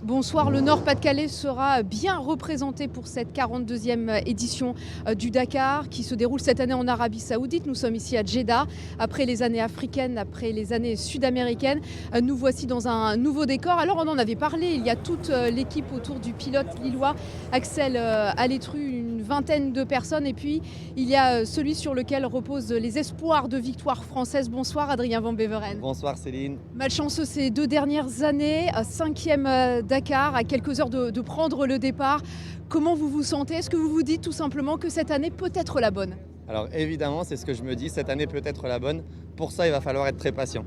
Bonsoir, le Nord-Pas-de-Calais sera bien représenté pour cette 42e édition du Dakar qui se déroule cette année en Arabie Saoudite. Nous sommes ici à Djeddah. Après les années africaines, après les années sud-américaines, nous voici dans un nouveau décor. Alors on en avait parlé, il y a toute l'équipe autour du pilote lillois Axel Alétru, une vingtaine de personnes. Et puis il y a celui sur lequel reposent les espoirs de victoire française. Bonsoir Adrien Van Beveren. Bonsoir Céline. Malchanceux ces 2 dernières années, 5e Dakar, à quelques heures de prendre le départ. Comment vous vous sentez? Est-ce que vous vous dites tout simplement que cette année peut être la bonne? Alors évidemment, c'est ce que je me dis, cette année peut être la bonne. Pour ça, il va falloir être très patient.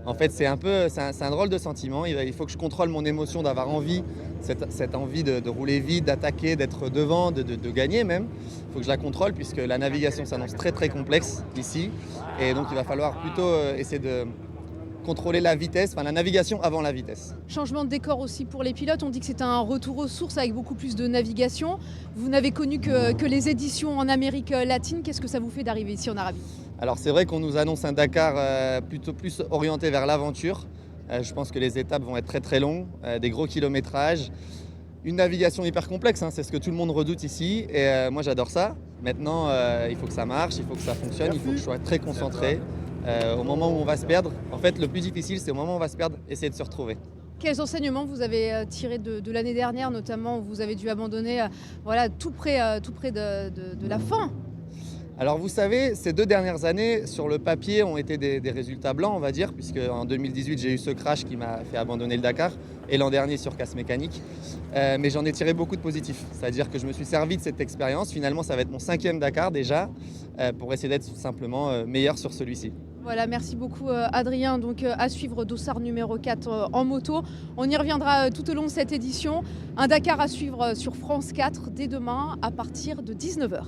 En fait, c'est un drôle de sentiment. Il faut que je contrôle mon émotion d'avoir envie, cette envie de rouler vite, d'attaquer, d'être devant, de gagner même. Il faut que je la contrôle puisque la navigation s'annonce très très complexe ici. Et donc il va falloir plutôt essayer de contrôler la vitesse, enfin la navigation avant la vitesse. Changement de décor aussi pour les pilotes. On dit que c'est un retour aux sources avec beaucoup plus de navigation. Vous n'avez connu que les éditions en Amérique latine. Qu'est-ce que ça vous fait d'arriver ici en Arabie? Alors c'est vrai qu'on nous annonce un Dakar plutôt plus orienté vers l'aventure. Je pense que les étapes vont être très très longues, des gros kilométrages. Une navigation hyper complexe, c'est ce que tout le monde redoute ici. Et moi j'adore ça. Maintenant, il faut que ça marche, il faut que ça fonctionne, il faut que je sois très concentré. Au moment où on va se perdre, en fait le plus difficile c'est au moment où on va se perdre, essayer de se retrouver. Quels enseignements vous avez tirés de l'année dernière, notamment où vous avez dû abandonner tout près de la fin? Alors vous savez, ces 2 dernières années, sur le papier, ont été des résultats blancs, on va dire, puisque en 2018, j'ai eu ce crash qui m'a fait abandonner le Dakar, et l'an dernier sur casse mécanique. Mais j'en ai tiré beaucoup de positifs, c'est-à-dire que je me suis servi de cette expérience. Finalement, ça va être mon 5e Dakar déjà, pour essayer d'être simplement meilleur sur celui-ci. Voilà, merci beaucoup Adrien. Donc à suivre Dossard numéro 4 en moto. On y reviendra tout au long de cette édition. Un Dakar à suivre sur France 4 dès demain à partir de 19h.